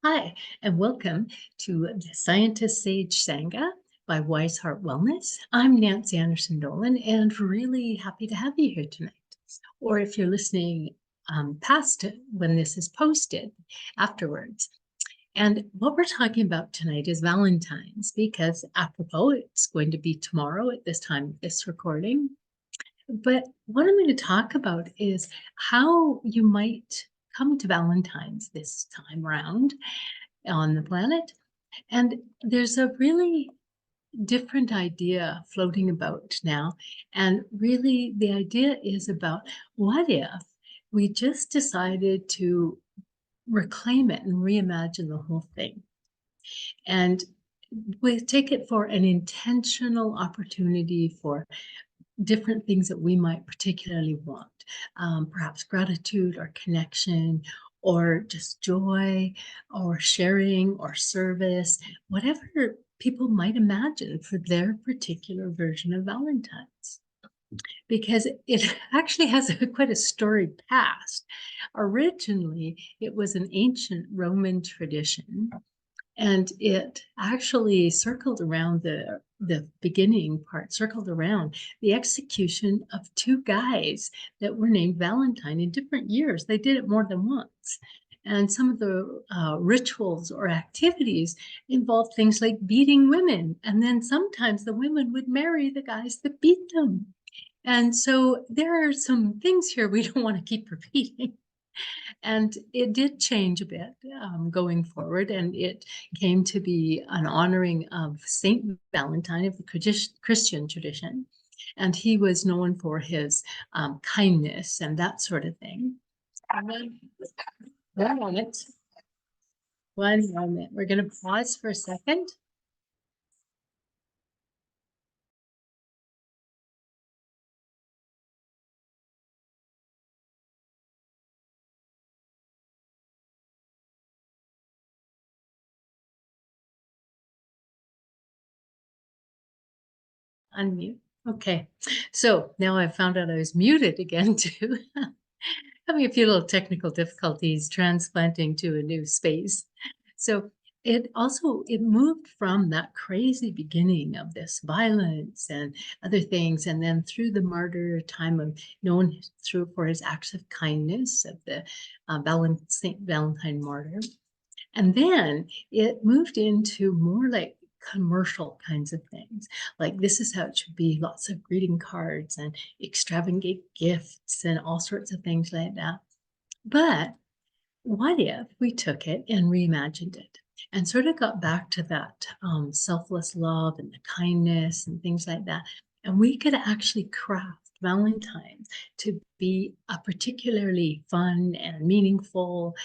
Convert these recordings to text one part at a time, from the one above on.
Hi, and welcome to the Scientistsage Sangha by Wise Heart Wellness. I'm Nancy Anderson Dolan, and really happy to have you here tonight. Or if you're listening past it when this is posted afterwards. And what we're talking about tonight is Valentine's, because apropos, it's going to be tomorrow at this time of this recording. But what I'm going to talk about is how you might come to Valentine's this time around on the planet. And there's a really different idea floating about now. And really, the idea is about what if we just decided to reclaim it and reimagine the whole thing? And we take it for an intentional opportunity for different things that we might particularly want, perhaps gratitude or connection, or just joy, or sharing, or service, whatever people might imagine for their particular version of Valentine's. Because it actually has quite a storied past. Originally, it was an ancient Roman tradition, and it actually circled around the beginning part, circled around the execution of two guys that were named Valentine in different years. They did it more than once. And some of the rituals or activities involved things like beating women. And then sometimes the women would marry the guys that beat them. And so there are some things here we don't want to keep repeating. And it did change a bit going forward, and it came to be an honoring of Saint Valentine of the Christian tradition. And he was known for his kindness and that sort of thing. And then, one moment. One moment. We're going to pause for a second. Unmute. Okay. So now I've found out I was muted again too. Having a few little technical difficulties transplanting to a new space. So it moved from that crazy beginning of this violence and other things, and then through the martyr time of known through for his acts of kindness of the Saint Valentine martyr. And then it moved into more like commercial kinds of things. Like this is how it should be, lots of greeting cards and extravagant gifts and all sorts of things like that. But what if we took it and reimagined it and sort of got back to that selfless love and the kindness and things like that? And we could actually craft Valentine's to be a particularly fun and meaningful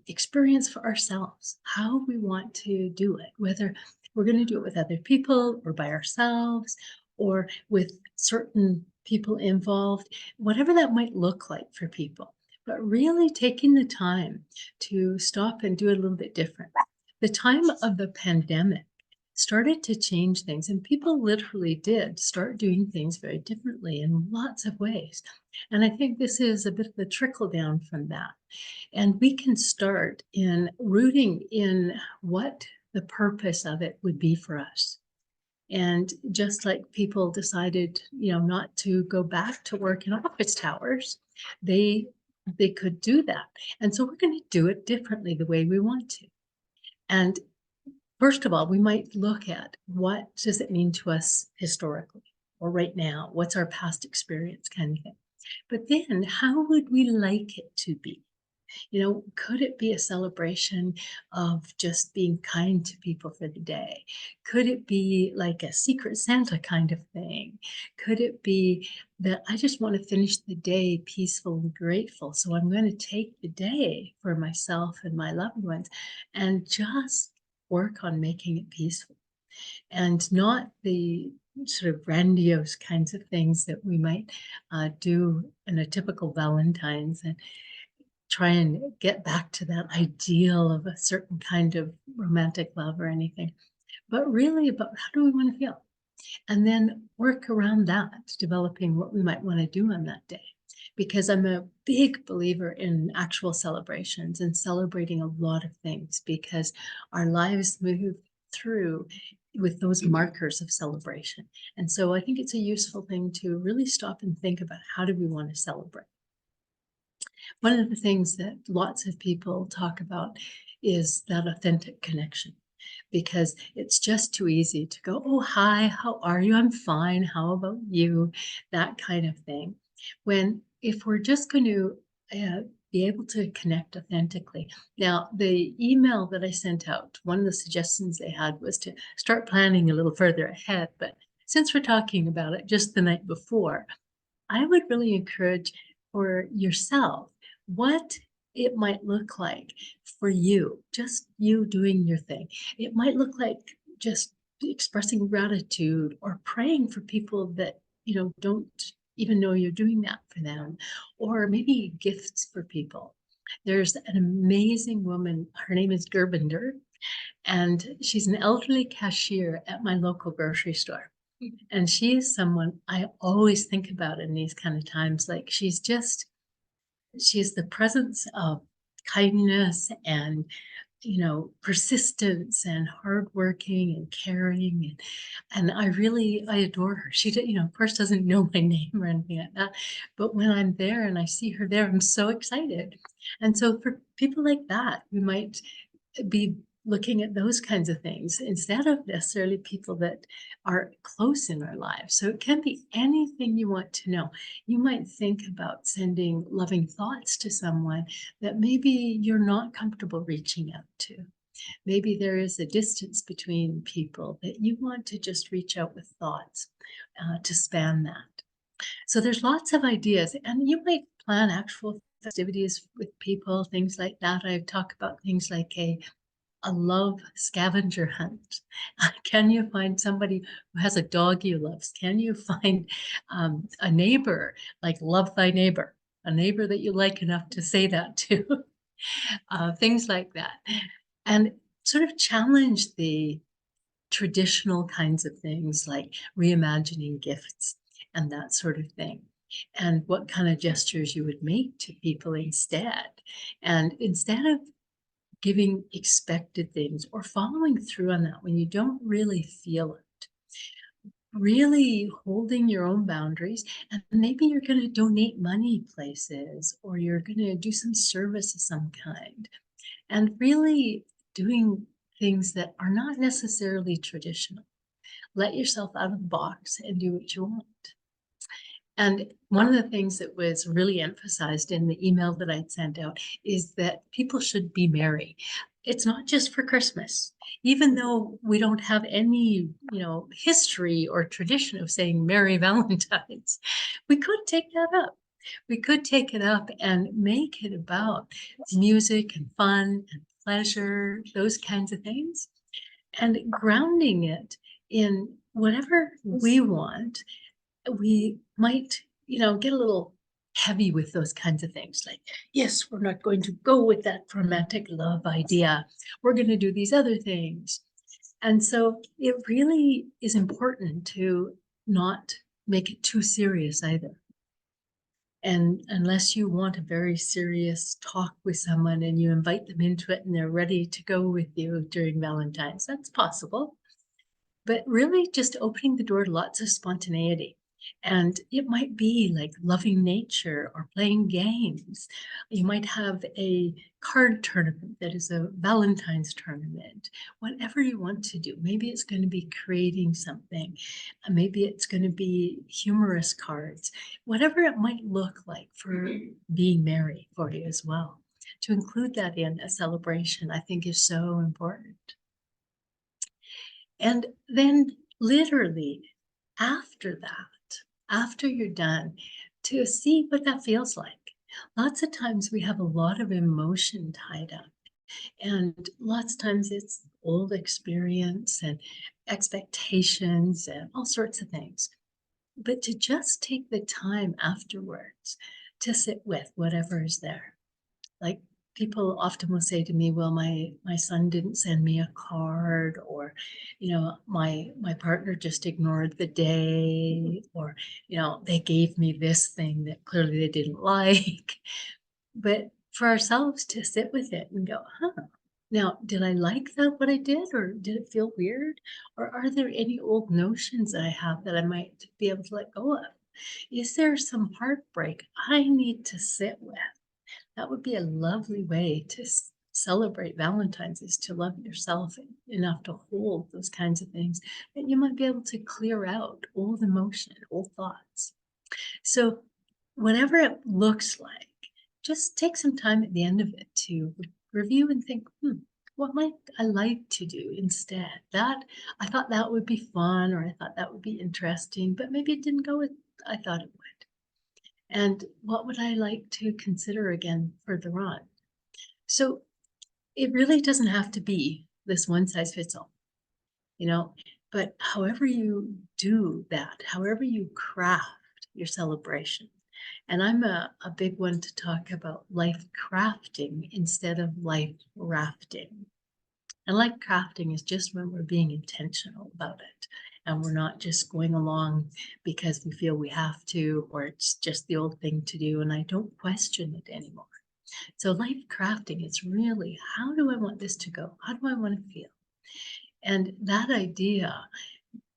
experience for ourselves, how we want to do it, whether we're going to do it with other people or by ourselves or with certain people involved, whatever that might look like for people. But really taking the time to stop and do it a little bit different. The time of the pandemic started to change things, and people literally did start doing things very differently in lots of ways. And I think this is a bit of a trickle down from that. And we can start in rooting in what the purpose of it would be for us. And just like people decided, not to go back to work in office towers, they could do that. And so we're going to do it differently the way we want to. And first of all, we might look at what does it mean to us historically or right now? What's our past experience kind of thing? But then how would we like it to be? Could it be a celebration of just being kind to people for the day? Could it be like a Secret Santa kind of thing? Could it be that I just want to finish the day peaceful and grateful? So I'm going to take the day for myself and my loved ones and just work on making it peaceful and not the sort of grandiose kinds of things that we might do in a typical Valentine's and try and get back to that ideal of a certain kind of romantic love or anything, but really about how do we want to feel? And then work around that, developing what we might want to do on that day. because I'm a big believer in actual celebrations and celebrating a lot of things because our lives move through with those markers of celebration. And so I think it's a useful thing to really stop and think about, how do we want to celebrate? One of the things that lots of people talk about is that authentic connection, because it's just too easy to go, oh, hi, how are you? I'm fine. How about you? That kind of thing. When if we're just going to be able to connect authentically. Now, the email that I sent out, one of the suggestions they had was to start planning a little further ahead. But since we're talking about it just the night before, I would really encourage for yourself what it might look like for you, just you doing your thing. It might look like just expressing gratitude or praying for people that, don't even know you're doing that for them, or maybe gifts for people. There's an amazing woman, her name is Gerbinder, and she's an elderly cashier at my local grocery store. And she is someone I always think about in these kind of times. Like she's the presence of kindness and, persistence and hardworking and caring. And I adore her. She did, of course, doesn't know my name or anything like that. But when I'm there and I see her there, I'm so excited. And so for people like that, we might be looking at those kinds of things instead of necessarily people that are close in our lives. So it can be anything you want to know. You might think about sending loving thoughts to someone that maybe you're not comfortable reaching out to. Maybe there is a distance between people that you want to just reach out with thoughts to span that. So there's lots of ideas, and you might plan actual festivities with people, things like that. I've talked about things like a love scavenger hunt. Can you find somebody who has a dog you love? Can you find a neighbor, like love thy neighbor, a neighbor that you like enough to say that to? Things like that. And sort of challenge the traditional kinds of things like reimagining gifts and that sort of thing. And what kind of gestures you would make to people instead. And instead of giving expected things or following through on that when you don't really feel it, really holding your own boundaries. And maybe you're going to donate money places, or you're going to do some service of some kind, and really doing things that are not necessarily traditional. Let yourself out of the box and do what you want. And one of the things that was really emphasized in the email that I'd sent out is that people should be merry. It's not just for Christmas. Even though we don't have any, history or tradition of saying Merry Valentines, we could take that up. We could take it up and make it about music and fun and pleasure, those kinds of things, and grounding it in whatever we want. We might, get a little heavy with those kinds of things. Like, yes, we're not going to go with that romantic love idea. We're going to do these other things. And so it really is important to not make it too serious either. And unless you want a very serious talk with someone and you invite them into it and they're ready to go with you during Valentine's, that's possible. But really just opening the door to lots of spontaneity. And it might be like loving nature or playing games. You might have a card tournament that is a Valentine's tournament, whatever you want to do. Maybe it's going to be creating something. Maybe it's going to be humorous cards, whatever it might look like for being merry for you as well. To include that in a celebration, I think is so important. And then literally after that, after you're done, to see what that feels like. Lots of times we have a lot of emotion tied up, and lots of times it's old experience and expectations and all sorts of things. But to just take the time afterwards to sit with whatever is there. Like people often will say to me, well, my son didn't send me a card, or, my partner just ignored the day, or, they gave me this thing that clearly they didn't like. But for ourselves to sit with it and go, huh, now, did I like that what I did, or did it feel weird? Or are there any old notions that I have that I might be able to let go of? Is there some heartbreak I need to sit with? That would be a lovely way to celebrate Valentine's, is to love yourself enough to hold those kinds of things that you might be able to clear out old emotion, old thoughts. So whatever it looks like, just take some time at the end of it to review and think, what might I like to do instead? That I thought that would be fun, or I thought that would be interesting, but maybe it didn't go as I thought it would. And what would I like to consider again further on? So it really doesn't have to be this one size fits all, but however you do that, however you craft your celebration. And I'm a big one to talk about life crafting instead of life rafting. And life crafting is just when we're being intentional about it. And we're not just going along because we feel we have to, or it's just the old thing to do, and I don't question it anymore. So life crafting is really, how do I want this to go? How do I want to feel? And that idea,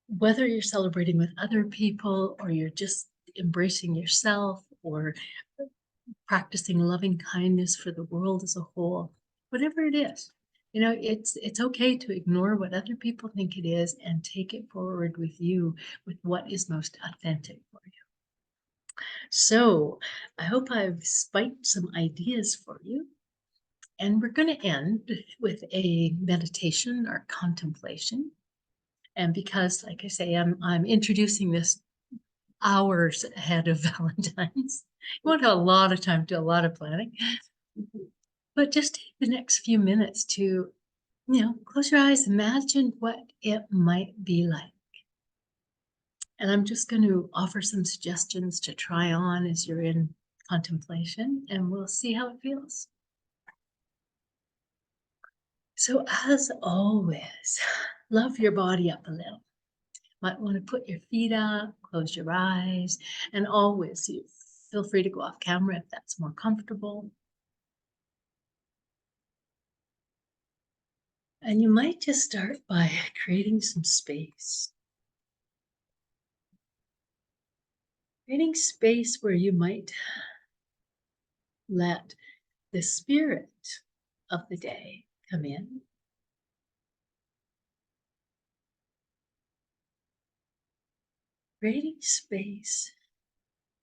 whether you're celebrating with other people, or you're just embracing yourself, or practicing loving kindness for the world as a whole, whatever it is, it's okay to ignore what other people think it is and take it forward with you, with what is most authentic for you. So I hope I've spiked some ideas for you. And we're going to end with a meditation or contemplation. And because, like I say, I'm introducing this hours ahead of Valentine's, you won't have a lot of time to do a lot of planning. But just take the next few minutes to, close your eyes, imagine what it might be like. And I'm just going to offer some suggestions to try on as you're in contemplation, and we'll see how it feels. So as always, love your body up a little. Might want to put your feet up, close your eyes, and always you feel free to go off camera if that's more comfortable. And you might just start by creating some space. Creating space where you might let the spirit of the day come in. Creating space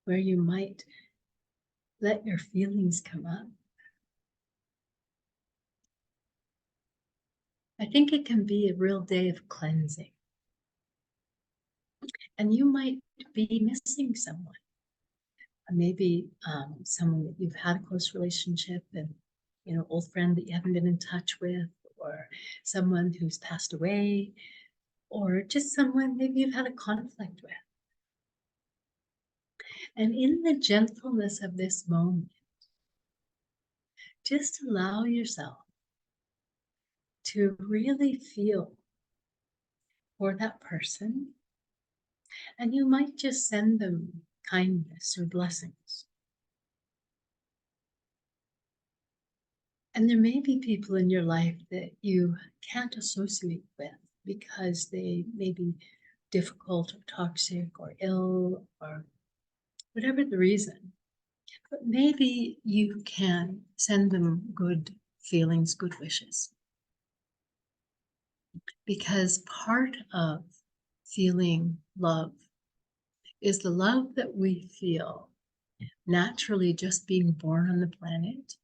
where you might let your feelings come up. I think it can be a real day of cleansing. And you might be missing someone. Maybe someone that you've had a close relationship, and old friend that you haven't been in touch with, or someone who's passed away, or just someone maybe you've had a conflict with. And in the gentleness of this moment, just allow yourself to really feel for that person, and you might just send them kindness or blessings. And there may be people in your life that you can't associate with because they may be difficult or toxic or ill or whatever the reason. But maybe you can send them good feelings, good wishes. Because part of feeling love is the love that we feel naturally just being born on the planet,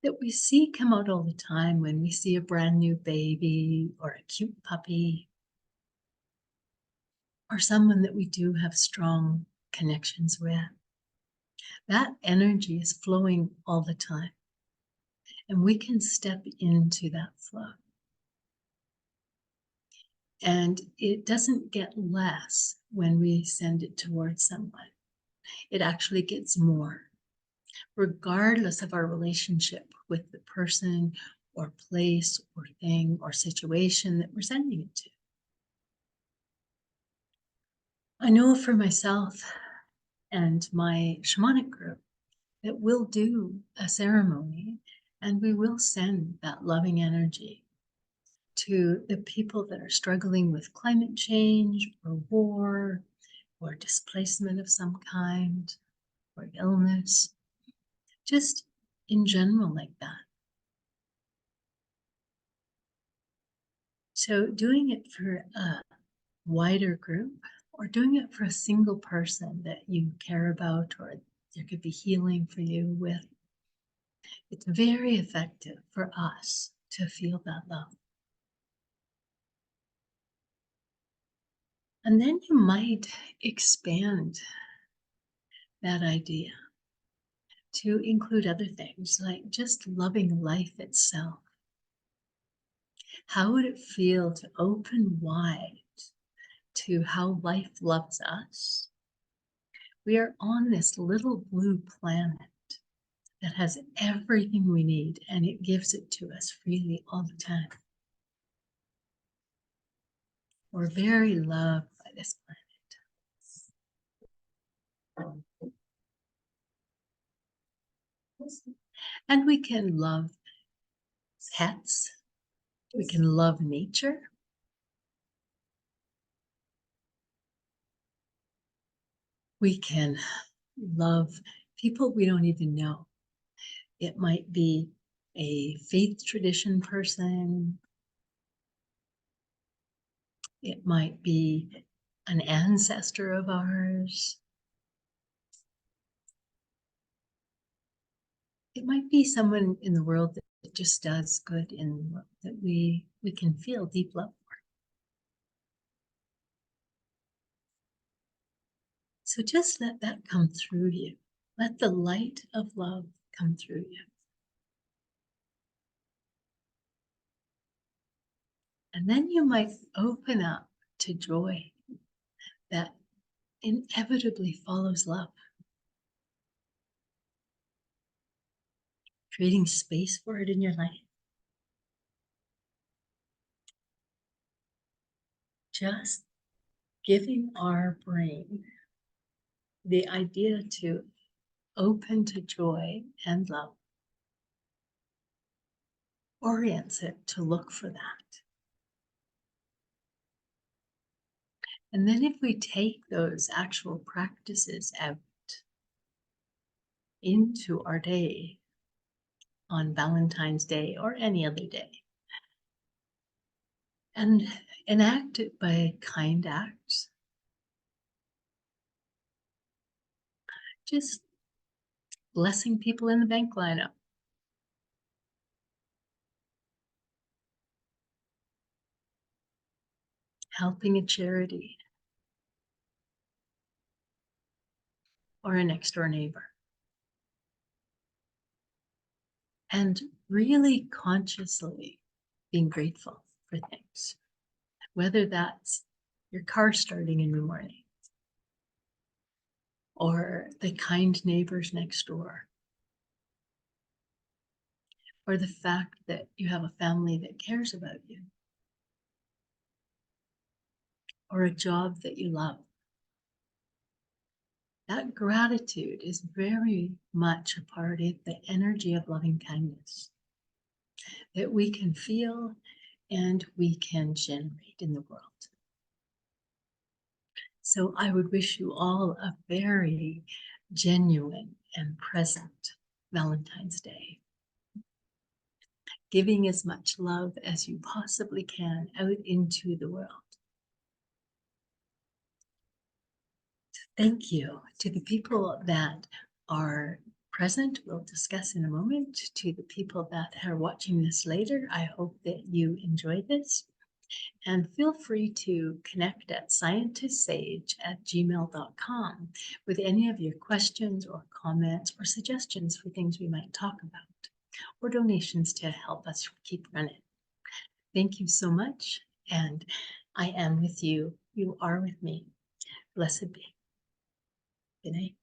that we see come out all the time when we see a brand new baby or a cute puppy, or someone that we do have strong connections with. That energy is flowing all the time, and we can step into that flow. And it doesn't get less when we send it towards someone. It actually gets more. regardless of our relationship with the person or place or thing or situation that we're sending it to. I know for myself and my shamanic group that we'll do a ceremony and we will send that loving energy to the people that are struggling with climate change or war or displacement of some kind or illness, just in general like that. So doing it for a wider group or doing it for a single person that you care about or there could be healing for you with, it's very effective for us to feel that love. And then you might expand that idea to include other things like just loving life itself. How would it feel to open wide to how life loves us? We are on this little blue planet that has everything we need, and it gives it to us freely all the time. We're very loved by this planet. And we can love pets. We can love nature. We can love people we don't even know. It might be a faith tradition person. It might be an ancestor of ours. It might be someone in the world that just does good in the world, that we can feel deep love for. So just let that come through you. Let the light of love come through you. And then you might open up to joy that inevitably follows love. Creating space for it in your life. Just giving our brain the idea to open to joy and love orients it to look for that. And then if we take those actual practices out into our day on Valentine's Day or any other day and enact it by kind acts, just blessing people in the bank lineup, helping a charity or a next door neighbor. And really consciously being grateful for things, whether that's your car starting in the morning or the kind neighbors next door, or the fact that you have a family that cares about you, or a job that you love. That gratitude is very much a part of the energy of loving kindness that we can feel and we can generate in the world. So I would wish you all a very genuine and present Valentine's Day. Giving as much love as you possibly can out into the world. Thank you to the people that are present. We'll discuss in a moment. To the people that are watching this later, I hope that you enjoy this. And feel free to connect at scientistsage@gmail.com with any of your questions or comments or suggestions for things we might talk about, or donations to help us keep running. Thank you so much, and I am with you. You are with me. Blessed be. Good night.